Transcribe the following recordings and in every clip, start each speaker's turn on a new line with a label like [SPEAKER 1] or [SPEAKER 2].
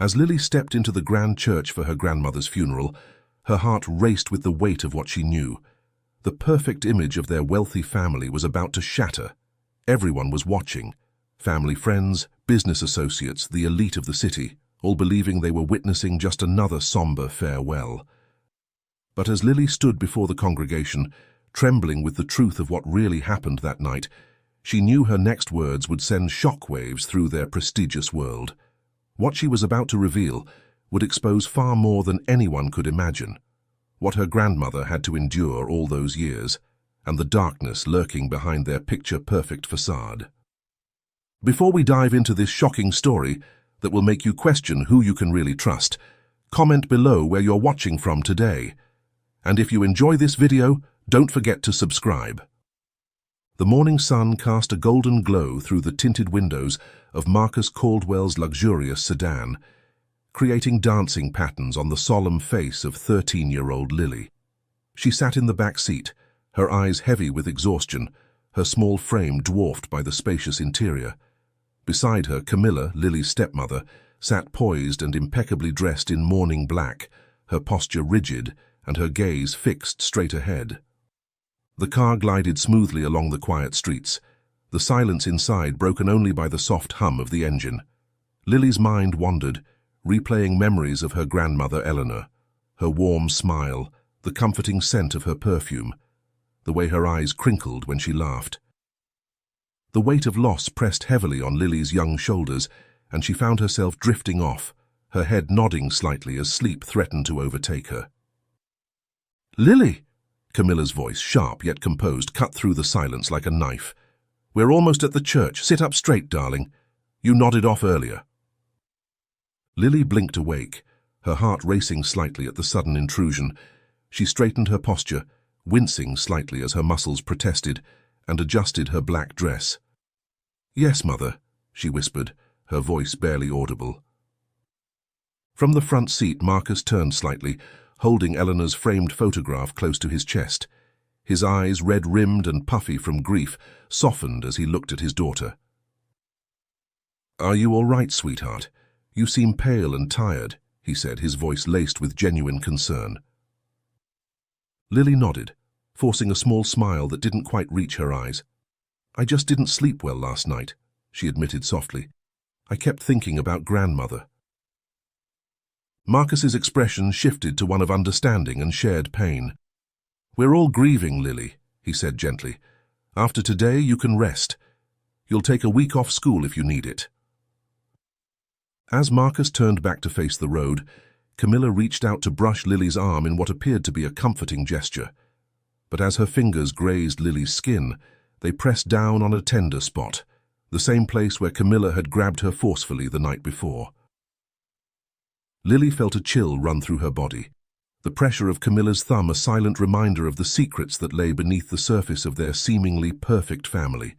[SPEAKER 1] As Lily stepped into the grand church for her grandmother's funeral, her heart raced with the weight of what she knew. The perfect image of their wealthy family was about to shatter. Everyone was watching. Family friends, business associates, the elite of the city, all believing they were witnessing just another somber farewell. But as Lily stood before the congregation, trembling with the truth of what really happened that night, she knew her next words would send shockwaves through their prestigious world. What she was about to reveal would expose far more than anyone could imagine. What her grandmother had to endure all those years, and the darkness lurking behind their picture-perfect facade. Before we dive into this shocking story that will make you question who you can really trust, comment below where you're watching from today. And if you enjoy this video, don't forget to subscribe. The morning sun cast a golden glow through the tinted windows of Marcus Caldwell's luxurious sedan, creating dancing patterns on the solemn face of 13-year-old Lily. She sat in the back seat, her eyes heavy with exhaustion, her small frame dwarfed by the spacious interior. Beside her, Camilla, Lily's stepmother, sat poised and impeccably dressed in mourning black, her posture rigid and her gaze fixed straight ahead. The car glided smoothly along the quiet streets, the silence inside broken only by the soft hum of the engine. Lily's mind wandered, replaying memories of her grandmother Eleanor, her warm smile, the comforting scent of her perfume, the way her eyes crinkled when she laughed. The weight of loss pressed heavily on Lily's young shoulders, and she found herself drifting off, her head nodding slightly as sleep threatened to overtake her. "Lily!" Camilla's voice, sharp yet composed, cut through the silence like a knife. "We're almost at the church. Sit up straight, darling. You nodded off earlier." Lily blinked awake, her heart racing slightly at the sudden intrusion. She straightened her posture, wincing slightly as her muscles protested, and adjusted her black dress. "Yes, Mother," she whispered, her voice barely audible. From the front seat, Marcus turned slightly, holding Eleanor's framed photograph close to his chest. His eyes, red-rimmed and puffy from grief, softened as he looked at his daughter. "Are you all right, sweetheart? You seem pale and tired," he said, his voice laced with genuine concern. Lily nodded, forcing a small smile that didn't quite reach her eyes. "I just didn't sleep well last night," she admitted softly. "I kept thinking about grandmother." Marcus's expression shifted to one of understanding and shared pain. "We're all grieving, Lily," he said gently. "After today, you can rest. You'll take a week off school if you need it." As Marcus turned back to face the road, Camilla reached out to brush Lily's arm in what appeared to be a comforting gesture. But as her fingers grazed Lily's skin, they pressed down on a tender spot, the same place where Camilla had grabbed her forcefully the night before. Lily felt a chill run through her body, the pressure of Camilla's thumb a silent reminder of the secrets that lay beneath the surface of their seemingly perfect family.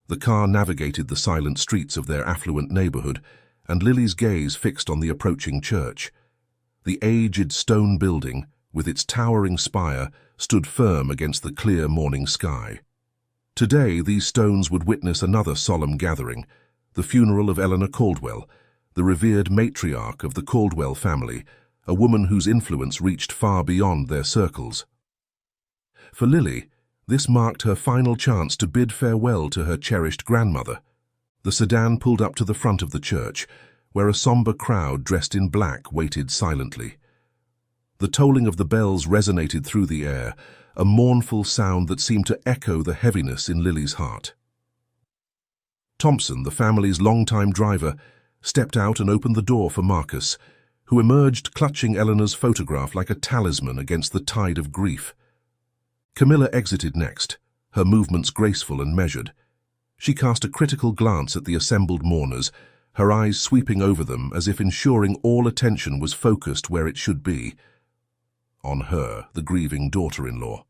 [SPEAKER 1] The car navigated the silent streets of their affluent neighborhood, and Lily's gaze fixed on the approaching church. The aged stone building, with its towering spire, stood firm against the clear morning sky. Today, these stones would witness another solemn gathering, the funeral of Eleanor Caldwell, the revered matriarch of the Caldwell family, a woman whose influence reached far beyond their circles. For Lily, this marked her final chance to bid farewell to her cherished grandmother. The sedan pulled up to the front of the church, where a somber crowd dressed in black waited silently. The tolling of the bells resonated through the air, a mournful sound that seemed to echo the heaviness in Lily's heart. Thompson, the family's longtime driver, stepped out and opened the door for Marcus, who emerged clutching Eleanor's photograph like a talisman against the tide of grief. Camilla exited next, her movements graceful and measured. She cast a critical glance at the assembled mourners, her eyes sweeping over them as if ensuring all attention was focused where it should be, on her, the grieving daughter-in-law.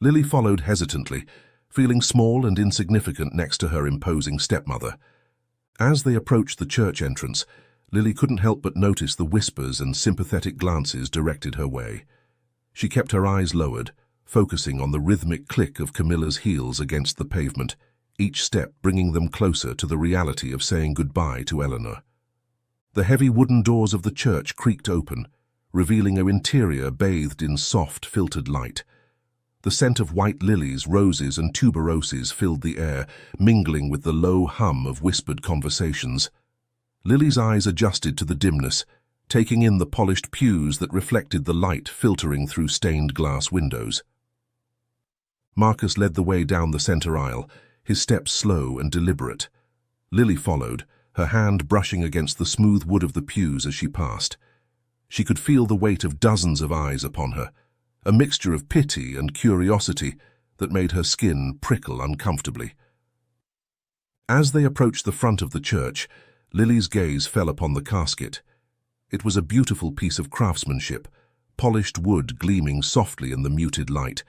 [SPEAKER 1] Lily followed hesitantly, feeling small and insignificant next to her imposing stepmother. As they approached the church entrance, Lily couldn't help but notice the whispers and sympathetic glances directed her way. She kept her eyes lowered, focusing on the rhythmic click of Camilla's heels against the pavement, each step bringing them closer to the reality of saying goodbye to Eleanor. The heavy wooden doors of the church creaked open, revealing an interior bathed in soft, filtered light. The scent of white lilies, roses, and tuberoses filled the air, mingling with the low hum of whispered conversations. Lily's eyes adjusted to the dimness, taking in the polished pews that reflected the light filtering through stained glass windows. Marcus led the way down the center aisle, his steps slow and deliberate. Lily followed, her hand brushing against the smooth wood of the pews as she passed. She could feel the weight of dozens of eyes upon her, a mixture of pity and curiosity that made her skin prickle uncomfortably. As they approached the front of the church, Lily's gaze fell upon the casket. It was a beautiful piece of craftsmanship, polished wood gleaming softly in the muted light,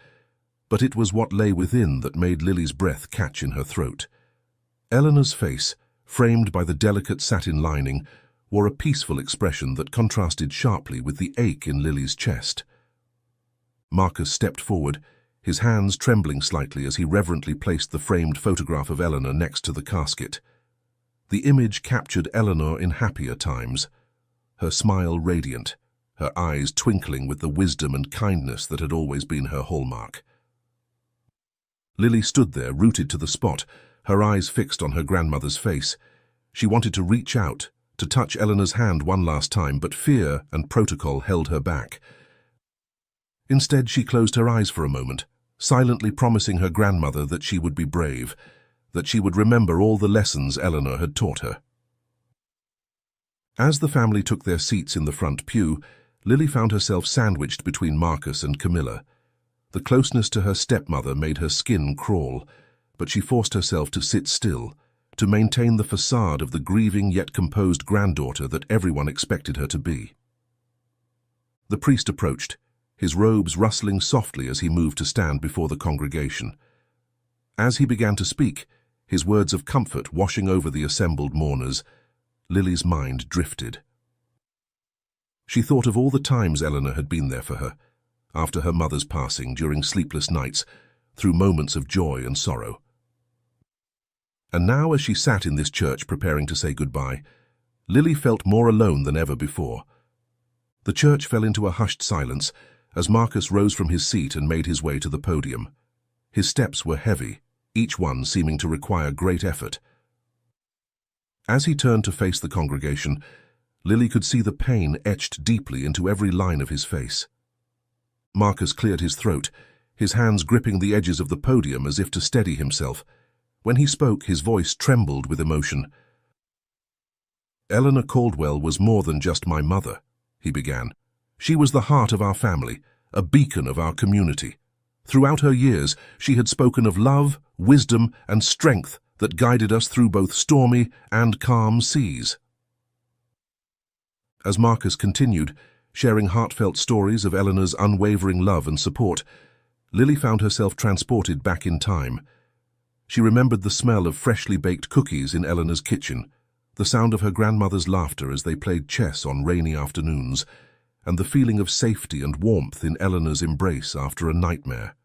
[SPEAKER 1] but it was what lay within that made Lily's breath catch in her throat. Eleanor's face, framed by the delicate satin lining, wore a peaceful expression that contrasted sharply with the ache in Lily's chest. Marcus stepped forward, his hands trembling slightly as he reverently placed the framed photograph of Eleanor next to the casket. The image captured Eleanor in happier times, her smile radiant, her eyes twinkling with the wisdom and kindness that had always been her hallmark. Lily stood there, rooted to the spot, her eyes fixed on her grandmother's face. She wanted to reach out, to touch Eleanor's hand one last time, but fear and protocol held her back. Instead, she closed her eyes for a moment, silently promising her grandmother that she would be brave, that she would remember all the lessons Eleanor had taught her. As the family took their seats in the front pew, Lily found herself sandwiched between Marcus and Camilla. The closeness to her stepmother made her skin crawl, but she forced herself to sit still, to maintain the facade of the grieving yet composed granddaughter that everyone expected her to be. The priest approached, his robes rustling softly as he moved to stand before the congregation. As he began to speak, his words of comfort washing over the assembled mourners, Lily's mind drifted. She thought of all the times Eleanor had been there for her, after her mother's passing, during sleepless nights, through moments of joy and sorrow. And now, as she sat in this church preparing to say goodbye, Lily felt more alone than ever before. The church fell into a hushed silence as Marcus rose from his seat and made his way to the podium. His steps were heavy, each one seeming to require great effort. As he turned to face the congregation, Lily could see the pain etched deeply into every line of his face. Marcus cleared his throat, his hands gripping the edges of the podium as if to steady himself. When he spoke, his voice trembled with emotion. "Eleanor Caldwell was more than just my mother," he began. "She was the heart of our family, a beacon of our community. Throughout her years, she had spoken of love, wisdom, and strength that guided us through both stormy and calm seas." As Marcus continued, sharing heartfelt stories of Eleanor's unwavering love and support, Lily found herself transported back in time. She remembered the smell of freshly baked cookies in Eleanor's kitchen, the sound of her grandmother's laughter as they played chess on rainy afternoons, and the feeling of safety and warmth in Eleanor's embrace after a nightmare.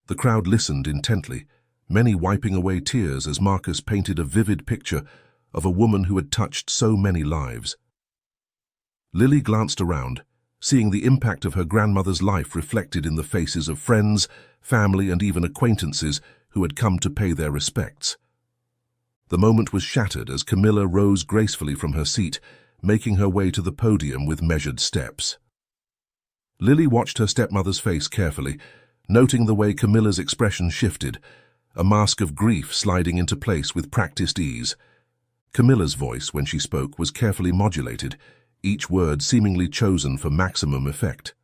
[SPEAKER 1] The crowd listened intently, many wiping away tears as Marcus painted a vivid picture of a woman who had touched so many lives. Lily glanced around, seeing the impact of her grandmother's life reflected in the faces of friends, family, and even acquaintances who had come to pay their respects. The moment was shattered as Camilla rose gracefully from her seat, making her way to the podium with measured steps. Lily watched her stepmother's face carefully, noting the way Camilla's expression shifted, a mask of grief sliding into place with practiced ease. Camilla's voice, when she spoke, was carefully modulated, each word seemingly chosen for maximum effect.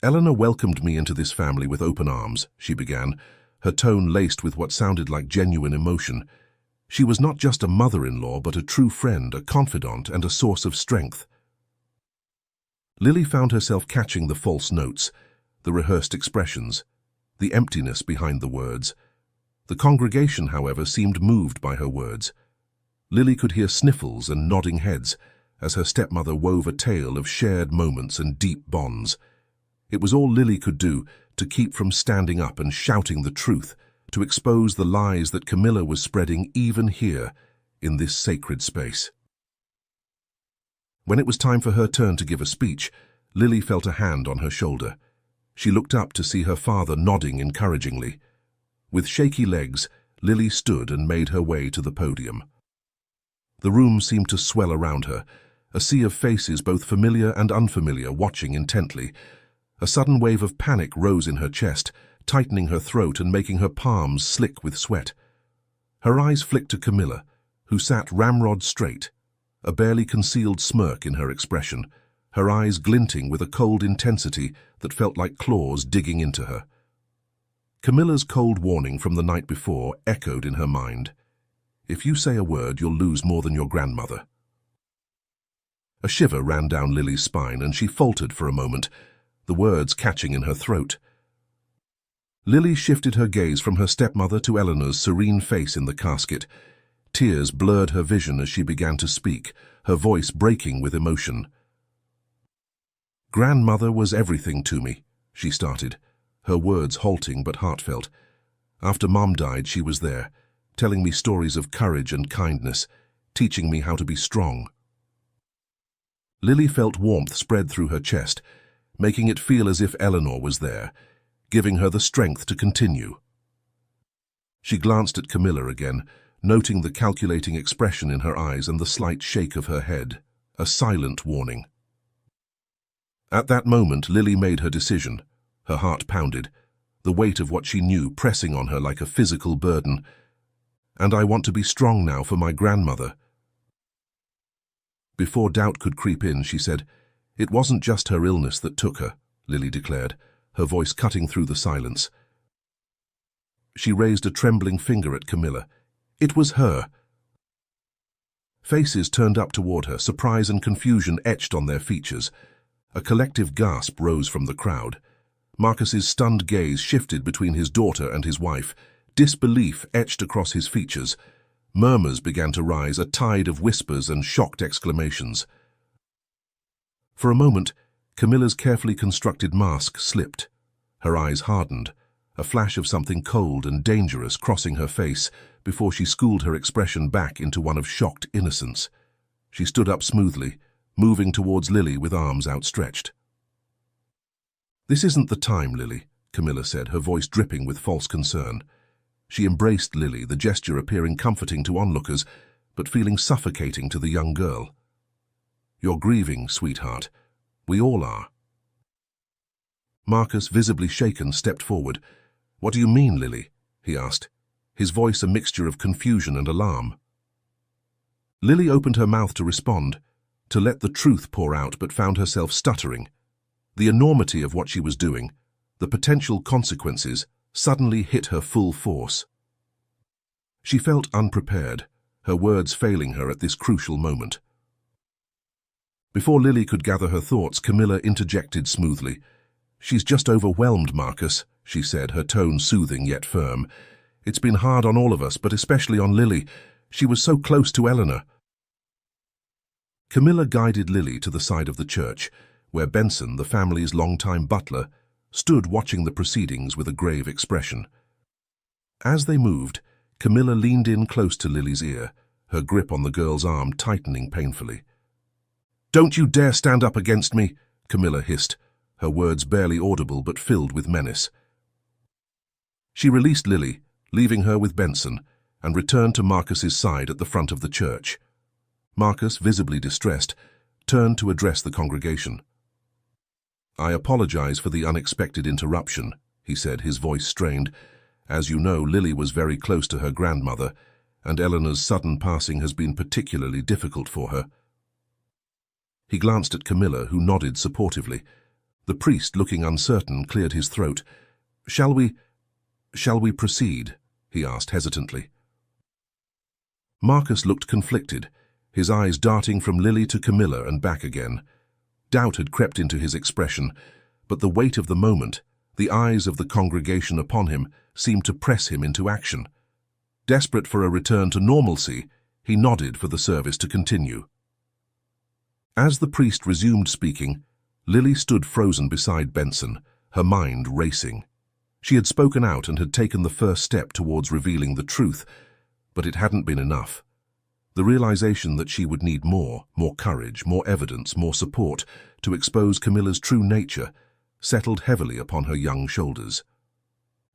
[SPEAKER 1] "Eleanor welcomed me into this family with open arms," she began, her tone laced with what sounded like genuine emotion. "She was not just a mother-in-law, but a true friend, a confidant, and a source of strength." Lily found herself catching the false notes, the rehearsed expressions, the emptiness behind the words. The congregation, however, seemed moved by her words. Lily could hear sniffles and nodding heads as her stepmother wove a tale of shared moments and deep bonds. It was all Lily could do to keep from standing up and shouting the truth, to expose the lies that Camilla was spreading even here, in this sacred space. When it was time for her turn to give a speech, Lily felt a hand on her shoulder. She looked up to see her father nodding encouragingly. With shaky legs, Lily stood and made her way to the podium. The room seemed to swell around her, a sea of faces both familiar and unfamiliar watching intently. A sudden wave of panic rose in her chest, tightening her throat and making her palms slick with sweat. Her eyes flicked to Camilla, who sat ramrod straight, a barely concealed smirk in her expression, her eyes glinting with a cold intensity that felt like claws digging into her. Camilla's cold warning from the night before echoed in her mind. If you say a word, you'll lose more than your grandmother. A shiver ran down Lily's spine and she faltered for a moment, the words catching in her throat. Lily shifted her gaze from her stepmother to Eleanor's serene face in the casket. Tears blurred her vision as she began to speak, her voice breaking with emotion. "Grandmother was everything to me," she started, her words halting but heartfelt. "After Mom died, she was there, telling me stories of courage and kindness, teaching me how to be strong." Lily felt warmth spread through her chest, making it feel as if Eleanor was there, giving her the strength to continue. She glanced at Camilla again, noting the calculating expression in her eyes and the slight shake of her head, a silent warning. At that moment, Lily made her decision. Her heart pounded, the weight of what she knew pressing on her like a physical burden. "And I want to be strong now for my grandmother." Before doubt could creep in, she said, "It wasn't just her illness that took her," Lily declared, her voice cutting through the silence. She raised a trembling finger at Camilla. "It was her." Faces turned up toward her, surprise and confusion etched on their features. A collective gasp rose from the crowd. Marcus's stunned gaze shifted between his daughter and his wife. Disbelief etched across his features. Murmurs began to rise, a tide of whispers and shocked exclamations. For a moment, Camilla's carefully constructed mask slipped. Her eyes hardened, a flash of something cold and dangerous crossing her face before she schooled her expression back into one of shocked innocence. She stood up smoothly, moving towards Lily with arms outstretched. "This isn't the time, Lily," Camilla said, her voice dripping with false concern. She embraced Lily, the gesture appearing comforting to onlookers, but feeling suffocating to the young girl. "You're grieving, sweetheart. We all are." Marcus, visibly shaken, stepped forward. "What do you mean, Lily?" he asked, his voice a mixture of confusion and alarm. Lily opened her mouth to respond, to let the truth pour out, but found herself stuttering. The enormity of what she was doing, the potential consequences, suddenly hit her full force. She felt unprepared, her words failing her at this crucial moment. Before Lily could gather her thoughts, Camilla interjected smoothly. "She's just overwhelmed, Marcus," she said, her tone soothing yet firm. "It's been hard on all of us, but especially on Lily. She was so close to Eleanor." Camilla guided Lily to the side of the church, where Benson, the family's longtime butler, stood watching the proceedings with a grave expression. As they moved, Camilla leaned in close to Lily's ear, her grip on the girl's arm tightening painfully. "Don't you dare stand up against me," Camilla hissed, her words barely audible but filled with menace. She released Lily, leaving her with Benson, and returned to Marcus's side at the front of the church. Marcus, visibly distressed, turned to address the congregation. "I apologize for the unexpected interruption," he said, his voice strained. "As you know, Lily was very close to her grandmother, and Eleanor's sudden passing has been particularly difficult for her." He glanced at Camilla, who nodded supportively. The priest, looking uncertain, cleared his throat. Shall we proceed?" he asked hesitantly. Marcus looked conflicted, his eyes darting from Lily to Camilla and back again. Doubt had crept into his expression, but the weight of the moment, the eyes of the congregation upon him, seemed to press him into action. Desperate for a return to normalcy, he nodded for the service to continue. As the priest resumed speaking, Lily stood frozen beside Benson, her mind racing. She had spoken out and had taken the first step towards revealing the truth, but it hadn't been enough. The realization that she would need more courage, more evidence, more support to expose Camilla's true nature settled heavily upon her young shoulders.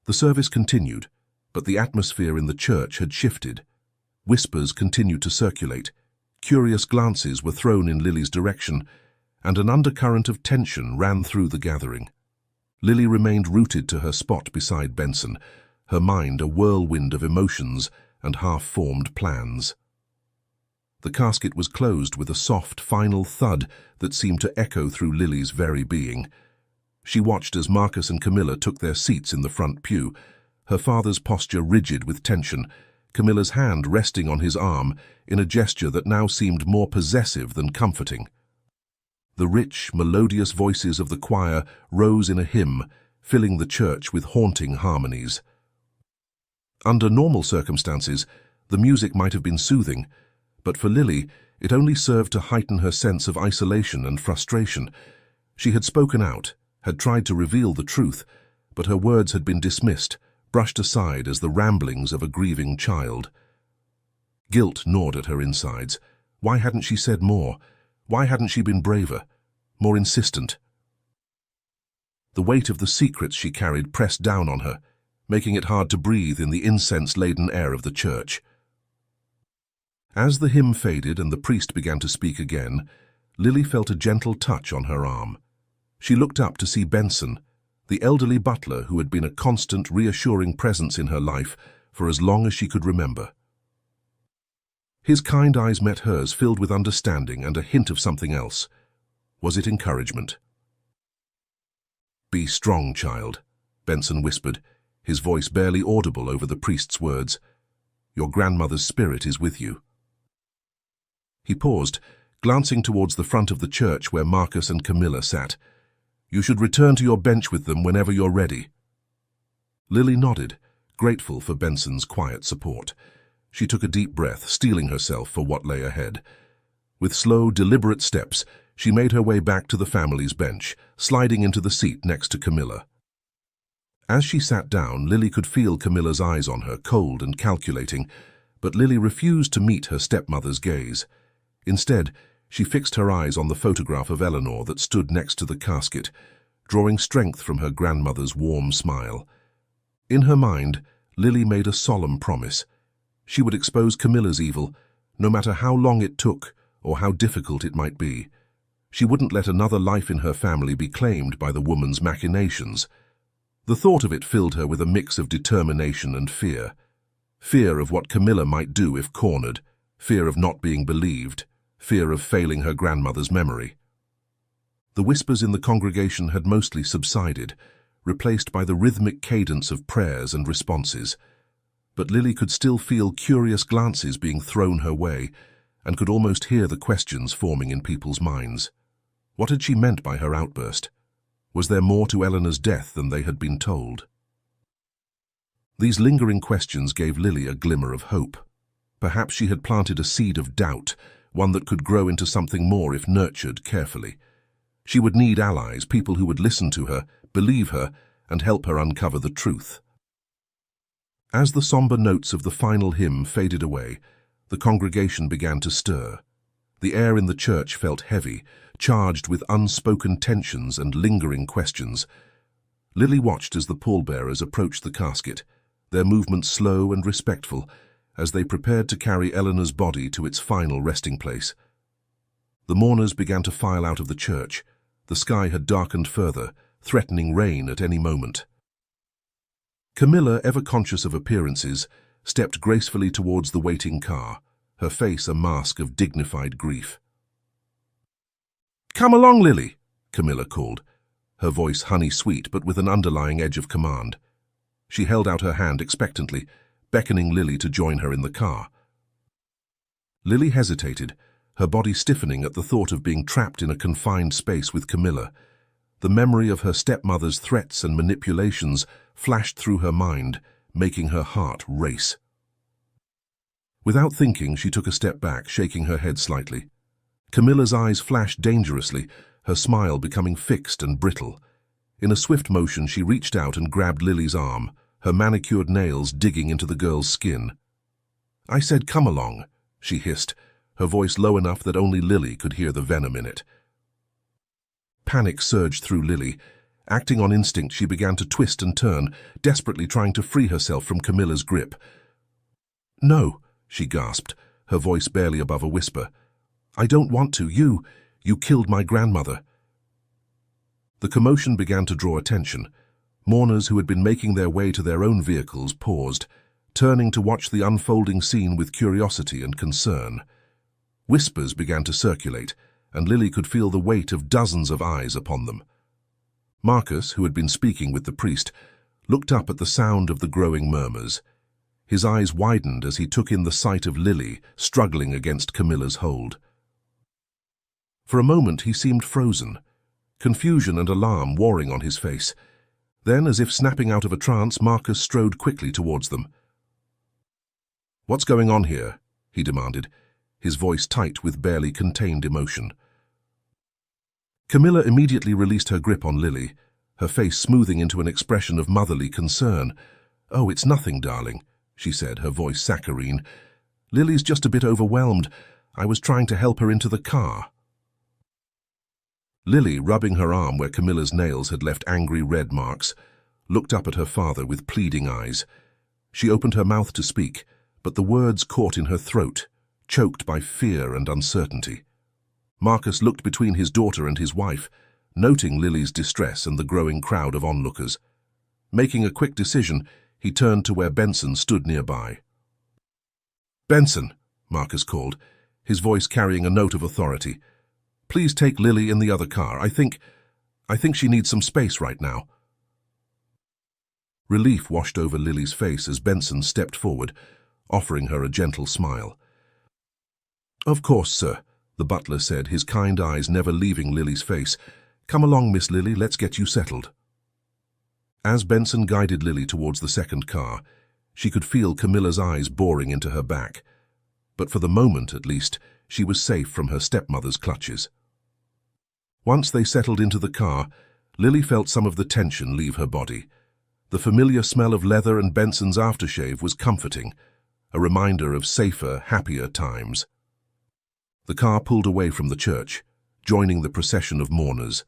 [SPEAKER 1] The service continued, but the atmosphere in the church had shifted. Whispers continued to circulate, curious glances were thrown in Lily's direction, and an undercurrent of tension ran through the gathering. Lily remained rooted to her spot beside Benson, her mind a whirlwind of emotions and half-formed plans. The casket was closed with a soft, final thud that seemed to echo through Lily's very being. She watched as Marcus and Camilla took their seats in the front pew, her father's posture rigid with tension, Camilla's hand resting on his arm in a gesture that now seemed more possessive than comforting. The rich, melodious voices of the choir rose in a hymn, filling the church with haunting harmonies. Under normal circumstances, the music might have been soothing, but for Lily, it only served to heighten her sense of isolation and frustration. She had spoken out, had tried to reveal the truth, but her words had been dismissed, brushed aside as the ramblings of a grieving child. Guilt gnawed at her insides. Why hadn't she said more? Why hadn't she been braver, more insistent? The weight of the secrets she carried pressed down on her, making it hard to breathe in the incense-laden air of the church. As the hymn faded and the priest began to speak again, Lily felt a gentle touch on her arm. She looked up to see Benson, the elderly butler who had been a constant, reassuring presence in her life for as long as she could remember. His kind eyes met hers, filled with understanding and a hint of something else. Was it encouragement? "Be strong, child," Benson whispered, his voice barely audible over the priest's words. "Your grandmother's spirit is with you." He paused, glancing towards the front of the church where Marcus and Camilla sat. "You should return to your bench with them whenever you're ready." Lily nodded, grateful for Benson's quiet support. She took a deep breath, steeling herself for what lay ahead. With slow, deliberate steps, she made her way back to the family's bench, sliding into the seat next to Camilla. As she sat down, Lily could feel Camilla's eyes on her, cold and calculating, but Lily refused to meet her stepmother's gaze. Instead, she fixed her eyes on the photograph of Eleanor that stood next to the casket, drawing strength from her grandmother's warm smile. In her mind, Lily made a solemn promise. She would expose Camilla's evil, no matter how long it took or how difficult it might be. She wouldn't let another life in her family be claimed by the woman's machinations. The thought of it filled her with a mix of determination and fear. Fear of what Camilla might do if cornered, fear of not being believed, fear of failing her grandmother's memory. The whispers in the congregation had mostly subsided, replaced by the rhythmic cadence of prayers and responses. But Lily could still feel curious glances being thrown her way, and could almost hear the questions forming in people's minds. What had she meant by her outburst? Was there more to Eleanor's death than they had been told? These lingering questions gave Lily a glimmer of hope. Perhaps she had planted a seed of doubt, one that could grow into something more if nurtured carefully. She would need allies, people who would listen to her, believe her, and help her uncover the truth. As the somber notes of the final hymn faded away, the congregation began to stir. The air in the church felt heavy, charged with unspoken tensions and lingering questions. Lily watched as the pallbearers approached the casket, their movements slow and respectful, as they prepared to carry Eleanor's body to its final resting place. The mourners began to file out of the church. The sky had darkened further, threatening rain at any moment. Camilla, ever conscious of appearances, stepped gracefully towards the waiting car, her face a mask of dignified grief. "Come along, Lily," Camilla called, her voice honey-sweet but with an underlying edge of command. She held out her hand expectantly, beckoning Lily to join her in the car. Lily hesitated, her body stiffening at the thought of being trapped in a confined space with Camilla. The memory of her stepmother's threats and manipulations flashed through her mind, making her heart race. Without thinking, she took a step back, shaking her head slightly. Camilla's eyes flashed dangerously, her smile becoming fixed and brittle. In a swift motion, she reached out and grabbed Lily's arm, her manicured nails digging into the girl's skin. "I said come along," she hissed, her voice low enough that only Lily could hear the venom in it. Panic surged through Lily. Acting on instinct, she began to twist and turn, desperately trying to free herself from Camilla's grip. "No," she gasped, her voice barely above a whisper. "I don't want to. You killed my grandmother." The commotion began to draw attention. Mourners who had been making their way to their own vehicles paused, turning to watch the unfolding scene with curiosity and concern. Whispers began to circulate, and Lily could feel the weight of dozens of eyes upon them. Marcus, who had been speaking with the priest, looked up at the sound of the growing murmurs. His eyes widened as he took in the sight of Lily struggling against Camilla's hold. For a moment he seemed frozen, confusion and alarm warring on his face. Then, as if snapping out of a trance, Marcus strode quickly towards them. "What's going on here?" he demanded, his voice tight with barely contained emotion. Camilla immediately released her grip on Lily, her face smoothing into an expression of motherly concern. "Oh, it's nothing, darling," she said, her voice saccharine. "Lily's just a bit overwhelmed. I was trying to help her into the car." Lily, rubbing her arm where Camilla's nails had left angry red marks, looked up at her father with pleading eyes. She opened her mouth to speak, but the words caught in her throat, choked by fear and uncertainty. Marcus looked between his daughter and his wife, noting Lily's distress and the growing crowd of onlookers. Making a quick decision, he turned to where Benson stood nearby. "Benson," Marcus called, his voice carrying a note of authority. "Please take Lily in the other car. I think she needs some space right now." Relief washed over Lily's face as Benson stepped forward, offering her a gentle smile. "Of course, sir," the butler said, his kind eyes never leaving Lily's face. "Come along, Miss Lily, let's get you settled." As Benson guided Lily towards the second car, she could feel Camilla's eyes boring into her back. But for the moment, at least, she was safe from her stepmother's clutches. Once they settled into the car, Lily felt some of the tension leave her body. The familiar smell of leather and Benson's aftershave was comforting, a reminder of safer, happier times. The car pulled away from the church, joining the procession of mourners.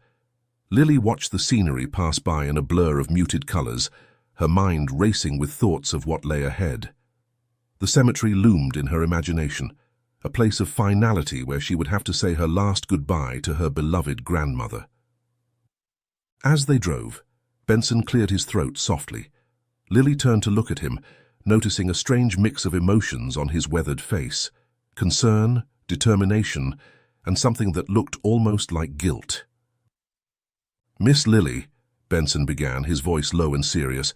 [SPEAKER 1] Lily watched the scenery pass by in a blur of muted colors, her mind racing with thoughts of what lay ahead. The cemetery loomed in her imagination, a place of finality where she would have to say her last goodbye to her beloved grandmother. As they drove, Benson cleared his throat softly. Lily turned to look at him, noticing a strange mix of emotions on his weathered face: concern, determination, and something that looked almost like guilt. "Miss Lily," Benson began, his voice low and serious,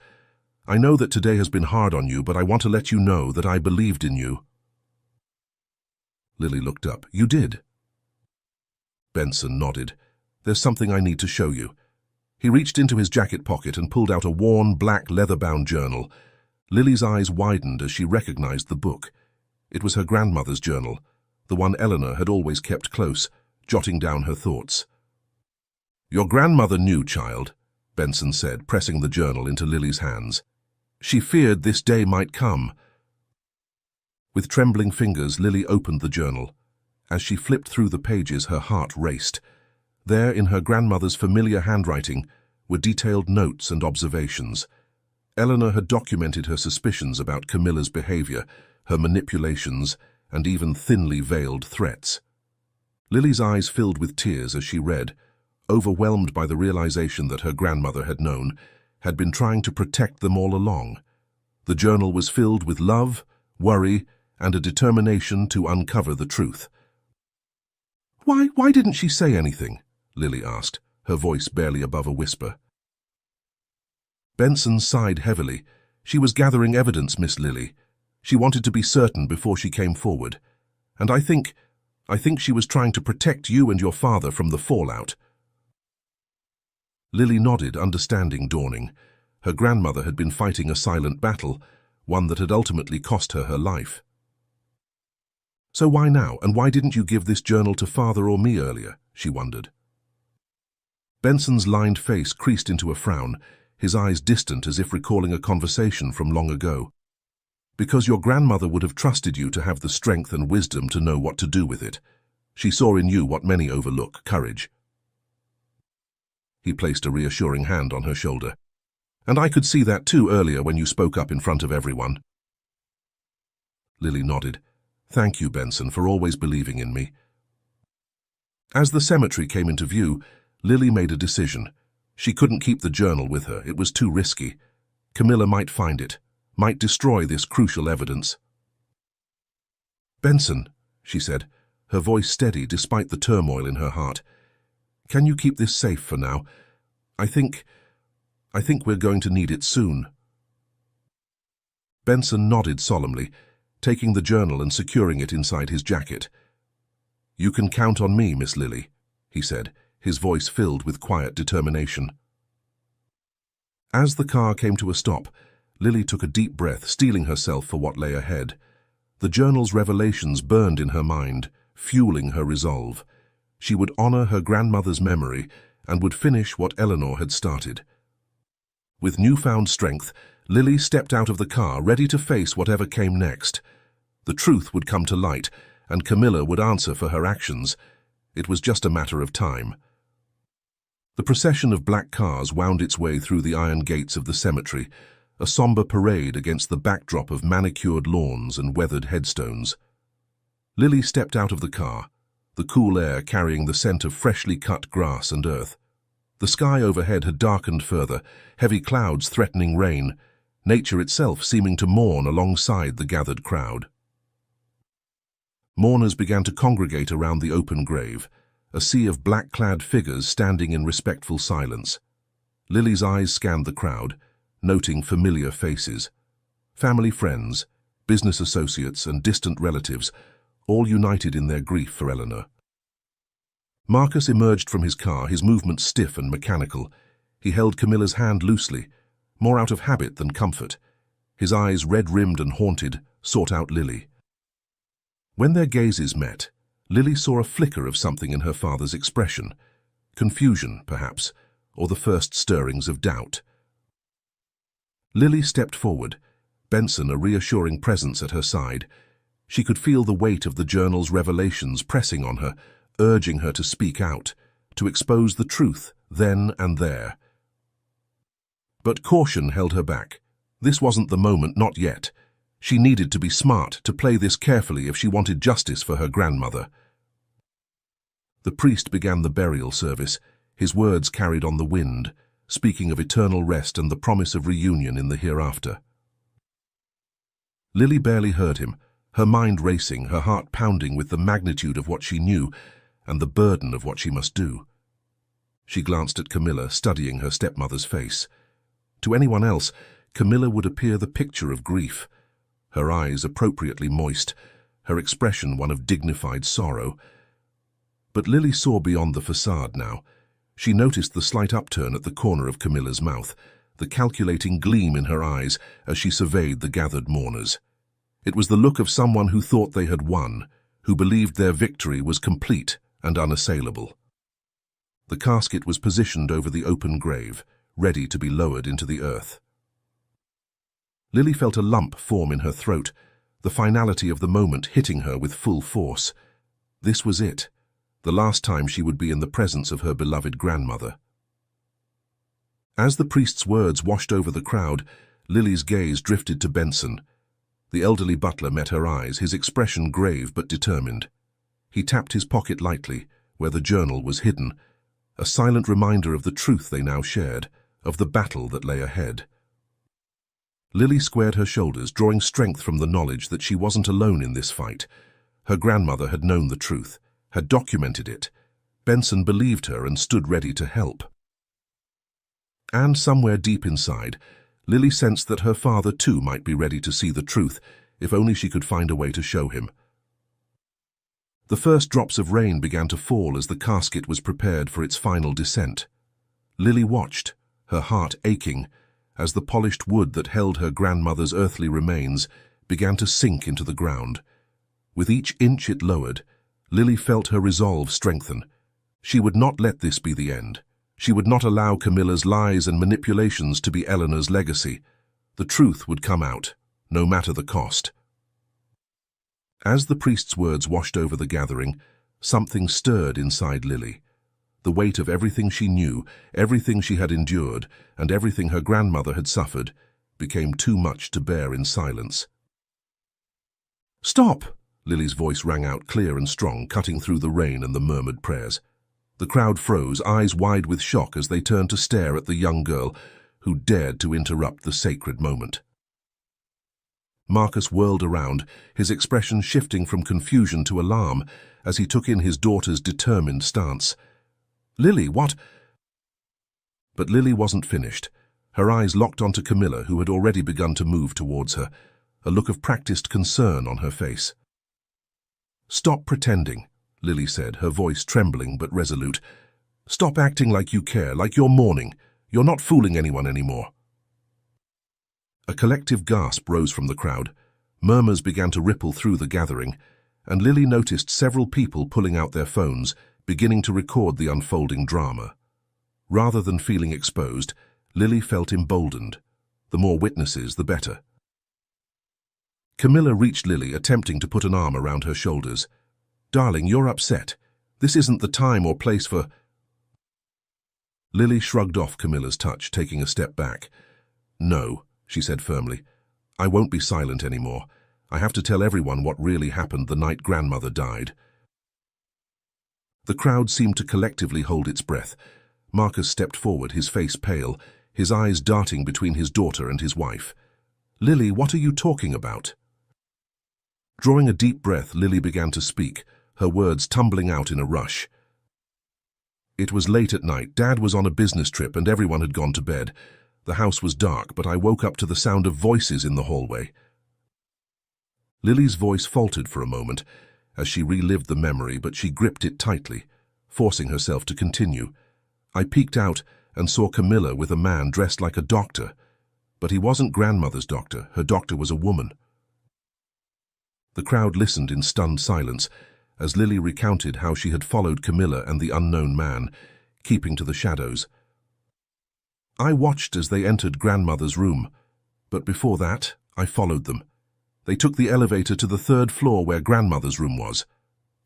[SPEAKER 1] "I know that today has been hard on you, but I want to let you know that I believed in you." Lily looked up. "You did?" Benson nodded. "There's something I need to show you." He reached into his jacket pocket and pulled out a worn, black, leather-bound journal. Lily's eyes widened as she recognized the book. It was her grandmother's journal, the one Eleanor had always kept close, jotting down her thoughts. "Your grandmother knew, child," Benson said, pressing the journal into Lily's hands. "She feared this day might come." With trembling fingers, Lily opened the journal. As she flipped through the pages, her heart raced. There, in her grandmother's familiar handwriting, were detailed notes and observations. Eleanor had documented her suspicions about Camilla's behavior, her manipulations, and even thinly veiled threats. Lily's eyes filled with tears as she read, overwhelmed by the realization that her grandmother had known, had been trying to protect them all along. The journal was filled with love, worry, and a determination to uncover the truth. Why didn't she say anything?" Lily asked, her voice barely above a whisper. Benson sighed heavily. "She was gathering evidence, Miss Lily. She wanted to be certain before she came forward. And I think she was trying to protect you and your father from the fallout." Lily nodded, understanding dawning. Her grandmother had been fighting a silent battle, one that had ultimately cost her her life. "So why now, and why didn't you give this journal to Father or me earlier?" she wondered. Benson's lined face creased into a frown, his eyes distant as if recalling a conversation from long ago. Because your grandmother would have trusted you to have the strength and wisdom to know what to do with it. She saw in you what many overlook, courage. He placed a reassuring hand on her shoulder. And I could see that too earlier when you spoke up in front of everyone. Lily nodded. Thank you, Benson, for always believing in me. As the cemetery came into view, Lily made a decision. She couldn't keep the journal with her. It was too risky. Camilla might find it, might destroy this crucial evidence. Benson, she said, her voice steady despite the turmoil in her heart. Can you keep this safe for now? I think we're going to need it soon. Benson nodded solemnly, taking the journal and securing it inside his jacket. You can count on me, Miss Lily, he said, his voice filled with quiet determination. As the car came to a stop, Lily took a deep breath, steeling herself for what lay ahead. The journal's revelations burned in her mind, fueling her resolve. She would honor her grandmother's memory and would finish what Eleanor had started. With newfound strength, Lily stepped out of the car, ready to face whatever came next. The truth would come to light, and Camilla would answer for her actions. It was just a matter of time. The procession of black cars wound its way through the iron gates of the cemetery, a somber parade against the backdrop of manicured lawns and weathered headstones. Lily stepped out of the car, the cool air carrying the scent of freshly cut grass and earth. The sky overhead had darkened further, heavy clouds threatening rain, nature itself seeming to mourn alongside the gathered crowd. Mourners began to congregate around the open grave, a sea of black-clad figures standing in respectful silence. Lily's eyes scanned the crowd, noting familiar faces. Family friends, business associates, and distant relatives, all united in their grief for Eleanor. Marcus emerged from his car, his movements stiff and mechanical. He held Camilla's hand loosely, more out of habit than comfort. His eyes, red-rimmed and haunted, sought out Lily. When their gazes met, Lily saw a flicker of something in her father's expression. Confusion, perhaps, or the first stirrings of doubt. Lily stepped forward, Benson a reassuring presence at her side. She could feel the weight of the journal's revelations pressing on her, urging her to speak out, to expose the truth then and there. But caution held her back. This wasn't the moment, not yet. She needed to be smart, to play this carefully if she wanted justice for her grandmother. The priest began the burial service, his words carried on the wind, speaking of eternal rest and the promise of reunion in the hereafter. Lily barely heard him, her mind racing, her heart pounding with the magnitude of what she knew and the burden of what she must do. She glanced at Camilla, studying her stepmother's face. To anyone else, Camilla would appear the picture of grief, her eyes appropriately moist, her expression one of dignified sorrow. But Lily saw beyond the facade now. She noticed the slight upturn at the corner of Camilla's mouth, the calculating gleam in her eyes as she surveyed the gathered mourners. It was the look of someone who thought they had won, who believed their victory was complete and unassailable. The casket was positioned over the open grave, ready to be lowered into the earth. Lily felt a lump form in her throat, the finality of the moment hitting her with full force. This was it, the last time she would be in the presence of her beloved grandmother. As the priest's words washed over the crowd, Lily's gaze drifted to Benson. The elderly butler met her eyes, his expression grave but determined. He tapped his pocket lightly, where the journal was hidden, a silent reminder of the truth they now shared, of the battle that lay ahead. Lily squared her shoulders, drawing strength from the knowledge that she wasn't alone in this fight. Her grandmother had known the truth, had documented it. Benson believed her and stood ready to help. And somewhere deep inside, Lily sensed that her father too might be ready to see the truth, if only she could find a way to show him. The first drops of rain began to fall as the casket was prepared for its final descent. Lily watched, her heart aching, as the polished wood that held her grandmother's earthly remains began to sink into the ground. With each inch it lowered, Lily felt her resolve strengthen. She would not let this be the end. She would not allow Camilla's lies and manipulations to be Eleanor's legacy. The truth would come out, no matter the cost. As the priest's words washed over the gathering, something stirred inside Lily. The weight of everything she knew, everything she had endured, and everything her grandmother had suffered, became too much to bear in silence. "Stop!" Lily's voice rang out clear and strong, cutting through the rain and the murmured prayers. The crowd froze, eyes wide with shock as they turned to stare at the young girl who dared to interrupt the sacred moment. Marcus whirled around, his expression shifting from confusion to alarm as he took in his daughter's determined stance. "Lily, what?" But Lily wasn't finished. Her eyes locked onto Camilla, who had already begun to move towards her, a look of practiced concern on her face. "Stop pretending," Lily said, her voice trembling but resolute. "Stop acting like you care, like you're mourning. You're not fooling anyone anymore." A collective gasp rose from the crowd. Murmurs began to ripple through the gathering, and Lily noticed several people pulling out their phones, beginning to record the unfolding drama. Rather than feeling exposed, Lily felt emboldened. The more witnesses, the better. Camilla reached Lily, attempting to put an arm around her shoulders. "Darling, you're upset. This isn't the time or place for—" Lily shrugged off Camilla's touch, taking a step back. "No," she said firmly. "I won't be silent anymore. I have to tell everyone what really happened the night grandmother died." The crowd seemed to collectively hold its breath. Marcus stepped forward, his face pale, his eyes darting between his daughter and his wife. "Lily, what are you talking about?" Drawing a deep breath, Lily began to speak, her words tumbling out in a rush. "It was late at night. Dad was on a business trip and everyone had gone to bed. The house was dark, but I woke up to the sound of voices in the hallway." Lily's voice faltered for a moment as she relived the memory, but she gripped it tightly, forcing herself to continue. "I peeked out and saw Camilla with a man dressed like a doctor. But he wasn't grandmother's doctor. Her doctor was a woman." The crowd listened in stunned silence as Lily recounted how she had followed Camilla and the unknown man, keeping to the shadows. "I watched as they entered grandmother's room, but before that, I followed them. They took the elevator to the 3rd floor where grandmother's room was.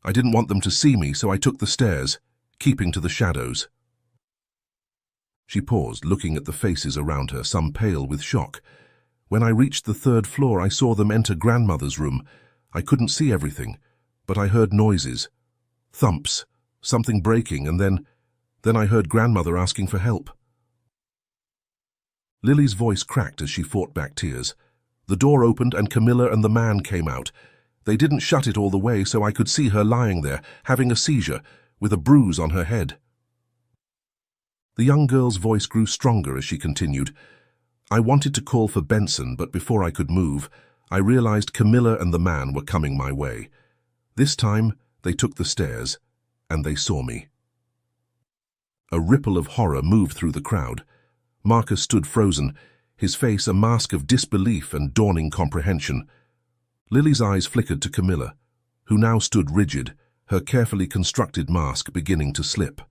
[SPEAKER 1] I didn't want them to see me, so I took the stairs, keeping to the shadows." She paused, looking at the faces around her, some pale with shock. "When I reached the 3rd floor, I saw them enter grandmother's room. I couldn't see everything, but I heard noises, thumps, something breaking, and then I heard grandmother asking for help." Lily's voice cracked as she fought back tears. The door opened and Camilla and the man came out. They didn't shut it all the way, so I could see her lying there, having a seizure, with a bruise on her head. The young girl's voice grew stronger as she continued. "I wanted to call for Benson, but before I could move, I realized Camilla and the man were coming my way. This time, they took the stairs, and they saw me." A ripple of horror moved through the crowd. Marcus stood frozen, his face a mask of disbelief and dawning comprehension. Lily's eyes flickered to Camilla, who now stood rigid, her carefully constructed mask beginning to slip.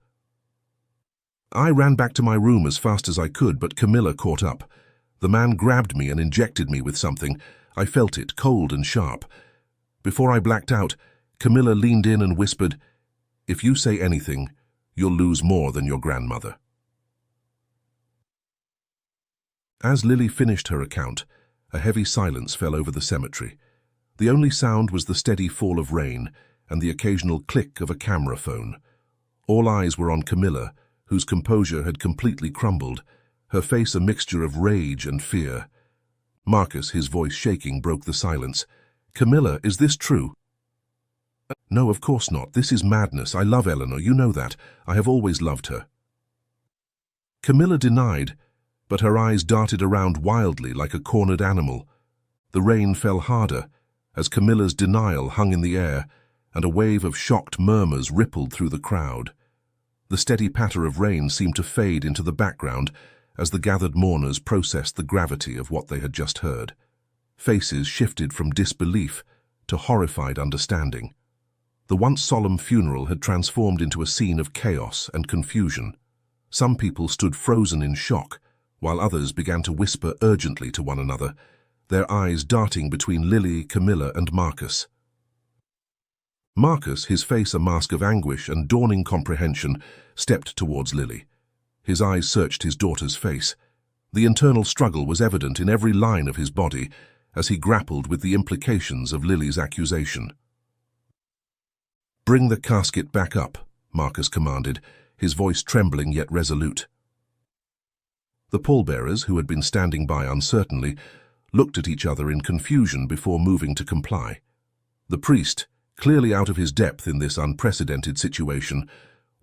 [SPEAKER 1] "I ran back to my room as fast as I could, but Camilla caught up. The man grabbed me and injected me with something. I felt it, cold and sharp. Before I blacked out, Camilla leaned in and whispered, 'If you say anything, you'll lose more than your grandmother.'" As Lily finished her account, a heavy silence fell over the cemetery. The only sound was the steady fall of rain and the occasional click of a camera phone. All eyes were on Camilla, whose composure had completely crumbled, her face a mixture of rage and fear. Marcus, his voice shaking, broke the silence. "Camilla, is this true?" "No, of course not. This is madness. I love Eleanor, you know that. I have always loved her." Camilla denied, but her eyes darted around wildly like a cornered animal. The rain fell harder as Camilla's denial hung in the air, and a wave of shocked murmurs rippled through the crowd. The steady patter of rain seemed to fade into the background as the gathered mourners processed the gravity of what they had just heard. Faces shifted from disbelief to horrified understanding. The once solemn funeral had transformed into a scene of chaos and confusion. Some people stood frozen in shock, while others began to whisper urgently to one another, their eyes darting between Lily, Camilla, and Marcus. Marcus, his face a mask of anguish and dawning comprehension, stepped towards Lily. His eyes searched his daughter's face. The internal struggle was evident in every line of his body as he grappled with the implications of Lily's accusation. "Bring the casket back up," Marcus commanded, his voice trembling yet resolute. The pallbearers, who had been standing by uncertainly, looked at each other in confusion before moving to comply. The priest, clearly out of his depth in this unprecedented situation,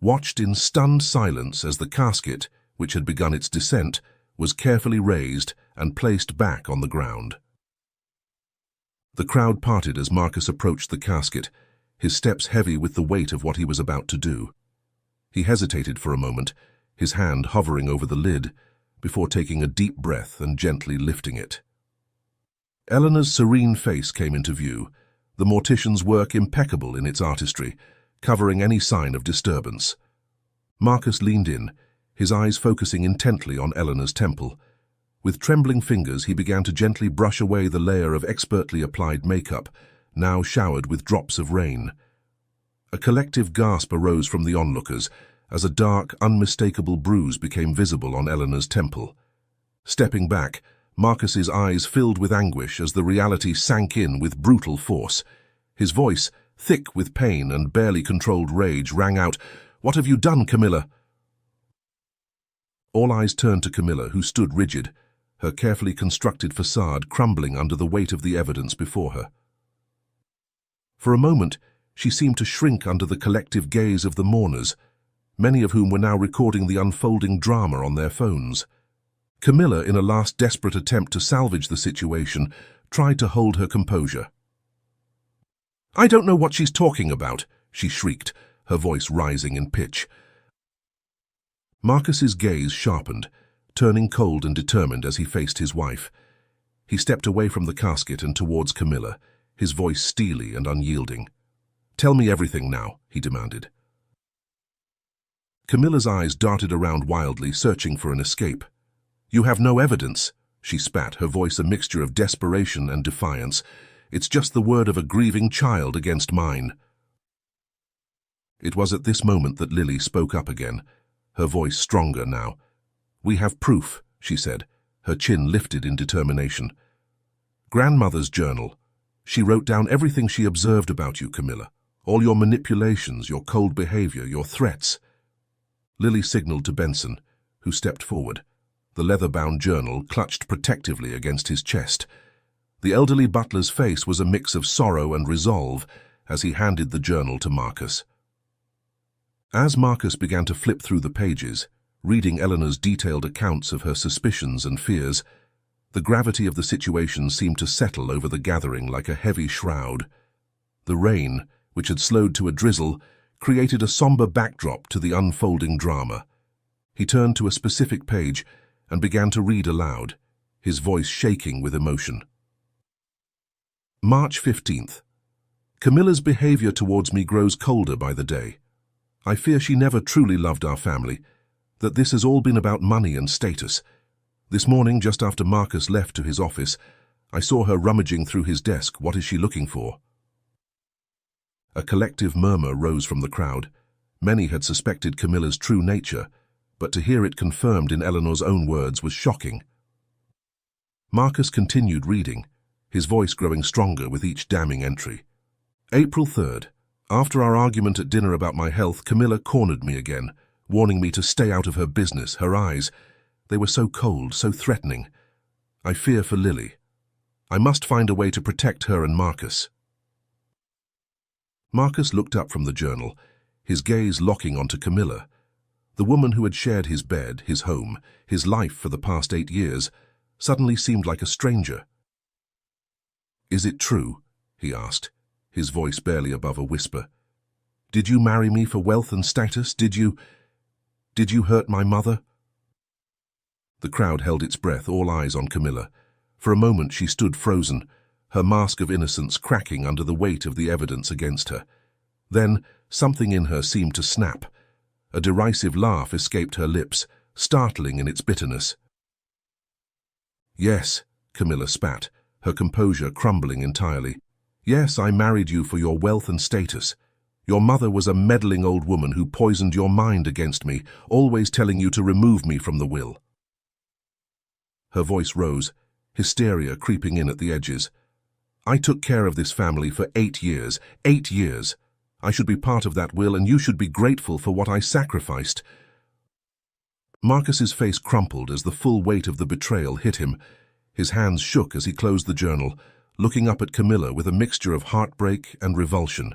[SPEAKER 1] watched in stunned silence as the casket, which had begun its descent, was carefully raised and placed back on the ground. The crowd parted as Marcus approached the casket, his steps heavy with the weight of what he was about to do. He hesitated for a moment, his hand hovering over the lid, before taking a deep breath and gently lifting it. Eleanor's serene face came into view, the mortician's work impeccable in its artistry, covering any sign of disturbance. Marcus leaned in, his eyes focusing intently on Eleanor's temple. With trembling fingers, he began to gently brush away the layer of expertly applied makeup, now showered with drops of rain. A collective gasp arose from the onlookers as a dark, unmistakable bruise became visible on Eleanor's temple. Stepping back, Marcus's eyes filled with anguish as the reality sank in with brutal force. His voice, thick with pain and barely controlled rage, rang out, "What have you done, Camilla?" All eyes turned to Camilla, who stood rigid, her carefully constructed facade crumbling under the weight of the evidence before her. For a moment, she seemed to shrink under the collective gaze of the mourners, many of whom were now recording the unfolding drama on their phones. Camilla, in a last desperate attempt to salvage the situation, tried to hold her composure. "I don't know what she's talking about," she shrieked, her voice rising in pitch. Marcus's gaze sharpened, turning cold and determined as he faced his wife. He stepped away from the casket and towards Camilla, his voice steely and unyielding. "Tell me everything now," he demanded. Camilla's eyes darted around wildly, searching for an escape. "You have no evidence," she spat, her voice a mixture of desperation and defiance. "It's just the word of a grieving child against mine." It was at this moment that Lily spoke up again, her voice stronger now. "We have proof," she said, her chin lifted in determination. "Grandmother's journal. She wrote down everything she observed about you, Camilla. All your manipulations, your cold behavior, your threats." Lily signaled to Benson, who stepped forward, the leather-bound journal clutched protectively against his chest. The elderly butler's face was a mix of sorrow and resolve as he handed the journal to Marcus. As Marcus began to flip through the pages, reading Eleanor's detailed accounts of her suspicions and fears, the gravity of the situation seemed to settle over the gathering like a heavy shroud. The rain, which had slowed to a drizzle, created a somber backdrop to the unfolding drama. He turned to a specific page and began to read aloud, his voice shaking with emotion. March 15th. Camilla's behavior towards me grows colder by the day. I fear she never truly loved our family, that this has all been about money and status. This morning, just after Marcus left to his office, I saw her rummaging through his desk. What is she looking for? A collective murmur rose from the crowd. Many had suspected Camilla's true nature, but to hear it confirmed in Eleanor's own words was shocking. Marcus continued reading, his voice growing stronger with each damning entry. April 3rd. After our argument at dinner about my health, Camilla cornered me again, warning me to stay out of her business. Her eyes, they were so cold, so threatening. I fear for Lily. I must find a way to protect her and Marcus. Marcus looked up from the journal, his gaze locking onto Camilla. The woman who had shared his bed, his home, his life for the past 8 years, suddenly seemed like a stranger. "Is it true?" he asked, his voice barely above a whisper. "Did you marry me for wealth and status? Did you hurt my mother?" The crowd held its breath, all eyes on Camilla. For a moment she stood frozen, her mask of innocence cracking under the weight of the evidence against her. Then something in her seemed to snap. A derisive laugh escaped her lips, startling in its bitterness. "Yes," Camilla spat, her composure crumbling entirely. "Yes, I married you for your wealth and status. Your mother was a meddling old woman who poisoned your mind against me, always telling you to remove me from the will." Her voice rose, hysteria creeping in at the edges. "I took care of this family for 8 years. 8 years. I should be part of that will, and you should be grateful for what I sacrificed." Marcus's face crumpled as the full weight of the betrayal hit him. His hands shook as he closed the journal, looking up at Camilla with a mixture of heartbreak and revulsion.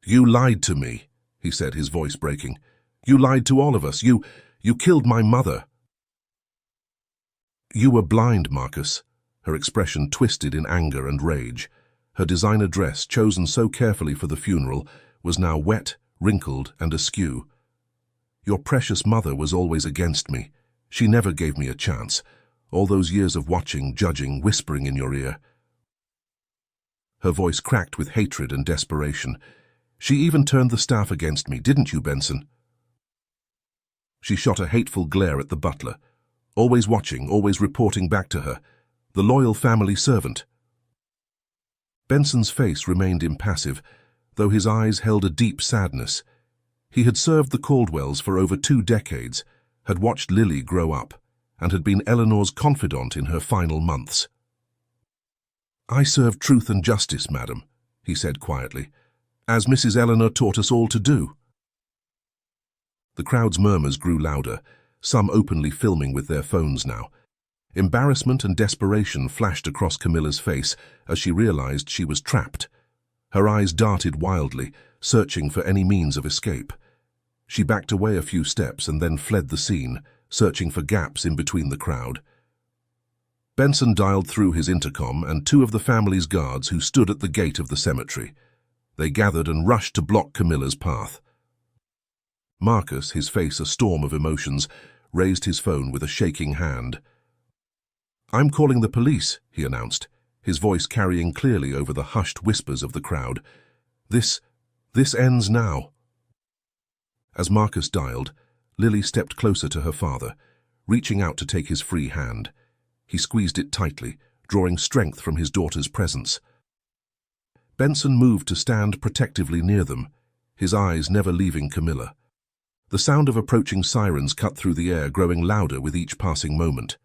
[SPEAKER 1] "You lied to me," he said, his voice breaking. "You lied to all of us. You killed my mother." "You were blind, Marcus." Her expression twisted in anger and rage. Her designer dress, chosen so carefully for the funeral, was now wet, wrinkled, and askew. "Your precious mother was always against me. She never gave me a chance. All those years of watching, judging, whispering in your ear." Her voice cracked with hatred and desperation. "She even turned the staff against me, didn't you, Benson?" She shot a hateful glare at the butler. Always watching, always reporting back to her. The loyal family servant. Benson's face remained impassive, though his eyes held a deep sadness. He had served the Caldwells for over 2 decades, had watched Lily grow up, and had been Eleanor's confidant in her final months. "I serve truth and justice, madam," he said quietly, "as Mrs. Eleanor taught us all to do." The crowd's murmurs grew louder, some openly filming with their phones now. Embarrassment and desperation flashed across Camilla's face as she realized she was trapped. Her eyes darted wildly, searching for any means of escape. She backed away a few steps and then fled the scene, searching for gaps in between the crowd. Benson dialed through his intercom, and 2 of the family's guards who stood at the gate of the cemetery. They gathered and rushed to block Camilla's path. Marcus, his face a storm of emotions, raised his phone with a shaking hand. "I'm calling the police," he announced, his voice carrying clearly over the hushed whispers of the crowd. This ends now." As Marcus dialed, Lily stepped closer to her father, reaching out to take his free hand. He squeezed it tightly, drawing strength from his daughter's presence. Benson moved to stand protectively near them, his eyes never leaving Camilla. The sound of approaching sirens cut through the air, growing louder with each passing moment.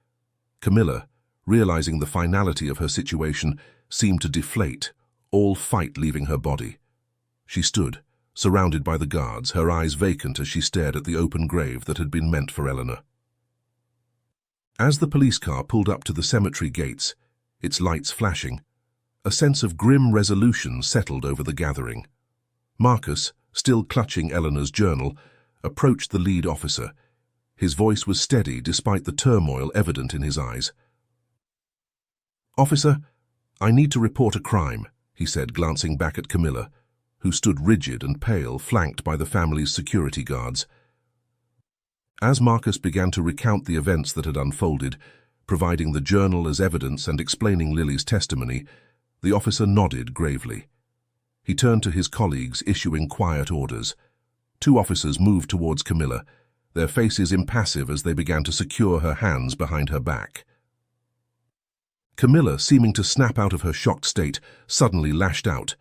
[SPEAKER 1] Camilla, realizing the finality of her situation, seemed to deflate, all fight leaving her body. She stood, surrounded by the guards, her eyes vacant as she stared at the open grave that had been meant for Eleanor. As the police car pulled up to the cemetery gates, its lights flashing, a sense of grim resolution settled over the gathering. Marcus, still clutching Eleanor's journal, approached the lead officer. His voice was steady despite the turmoil evident in his eyes. "Officer, I need to report a crime," he said, glancing back at Camilla, who stood rigid and pale, flanked by the family's security guards. As Marcus began to recount the events that had unfolded, providing the journal as evidence and explaining Lily's testimony, the officer nodded gravely. He turned to his colleagues, issuing quiet orders. 2 officers moved towards Camilla, their faces impassive as they began to secure her hands behind her back. Camilla, seeming to snap out of her shocked state, suddenly lashed out.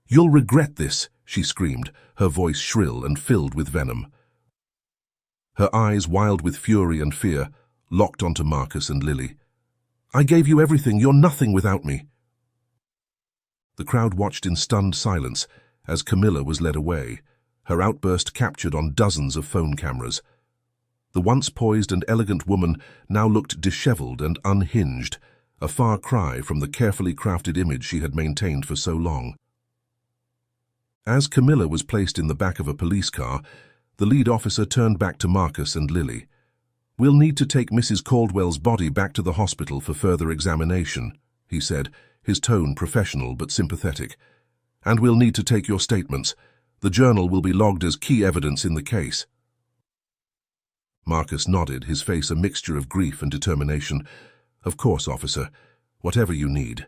[SPEAKER 1] "You'll regret this," she screamed, her voice shrill and filled with venom. Her eyes, wild with fury and fear, locked onto Marcus and Lily. "I gave you everything. You're nothing without me." The crowd watched in stunned silence as Camilla was led away, her outburst captured on dozens of phone cameras. The once poised and elegant woman now looked disheveled and unhinged, a far cry from the carefully crafted image she had maintained for so long. As Camilla was placed in the back of a police car, the lead officer turned back to Marcus and Lily. "We'll need to take Mrs. Caldwell's body back to the hospital for further examination," he said, his tone professional but sympathetic. "And we'll need to take your statements. The journal will be logged as key evidence in the case." Marcus nodded, his face a mixture of grief and determination. "Of course, officer. Whatever you need."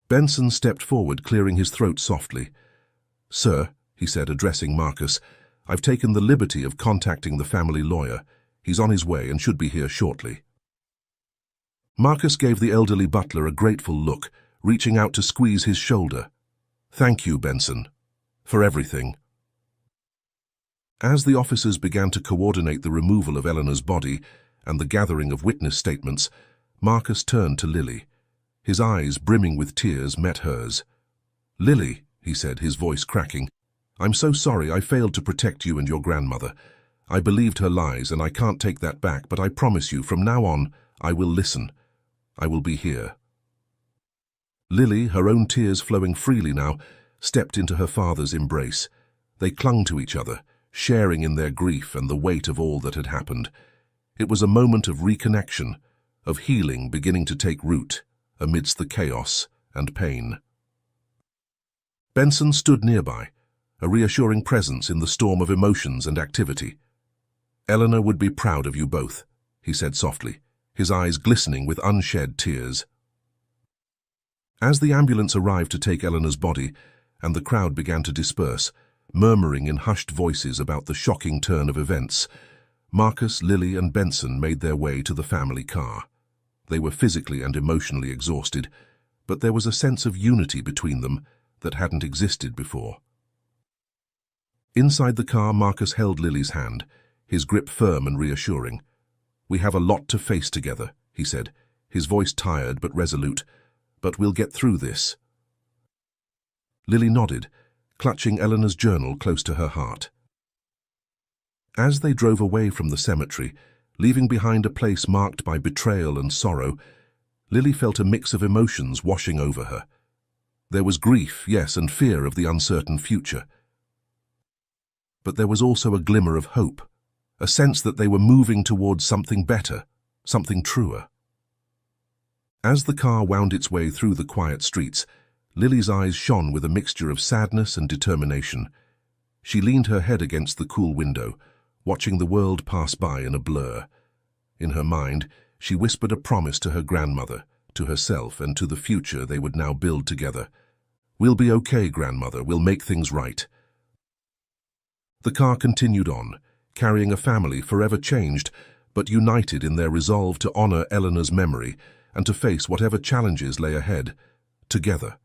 [SPEAKER 1] Benson stepped forward, clearing his throat softly. "Sir," he said, addressing Marcus, "I've taken the liberty of contacting the family lawyer. He's on his way and should be here shortly." Marcus gave the elderly butler a grateful look, reaching out to squeeze his shoulder. "Thank you, Benson, for everything." As the officers began to coordinate the removal of Eleanor's body and the gathering of witness statements, Marcus turned to Lily. His eyes, brimming with tears, met hers. "Lily," he said, his voice cracking, "I'm so sorry I failed to protect you and your grandmother. I believed her lies and I can't take that back, but I promise you, from now on, I will listen. I will be here." Lily, her own tears flowing freely now, stepped into her father's embrace. They clung to each other, sharing in their grief and the weight of all that had happened. It was a moment of reconnection, of healing beginning to take root amidst the chaos and pain. Benson stood nearby, a reassuring presence in the storm of emotions and activity. "Eleanor would be proud of you both," he said softly, his eyes glistening with unshed tears. As the ambulance arrived to take Eleanor's body, and the crowd began to disperse, murmuring in hushed voices about the shocking turn of events, Marcus, Lily, and Benson made their way to the family car. They were physically and emotionally exhausted, but there was a sense of unity between them that hadn't existed before. Inside the car, Marcus held Lily's hand, his grip firm and reassuring. "We have a lot to face together," he said, his voice tired but resolute, "but we'll get through this." Lily nodded, clutching Eleanor's journal close to her heart. As they drove away from the cemetery, leaving behind a place marked by betrayal and sorrow, Lily felt a mix of emotions washing over her. There was grief, yes, and fear of the uncertain future. But there was also a glimmer of hope, a sense that they were moving towards something better, something truer. As the car wound its way through the quiet streets, Lily's eyes shone with a mixture of sadness and determination. She leaned her head against the cool window, watching the world pass by in a blur. In her mind, she whispered a promise to her grandmother, to herself, and to the future they would now build together. "We'll be okay, grandmother. We'll make things right." The car continued on, carrying a family forever changed, but united in their resolve to honor Eleanor's memory and to face whatever challenges lay ahead, together.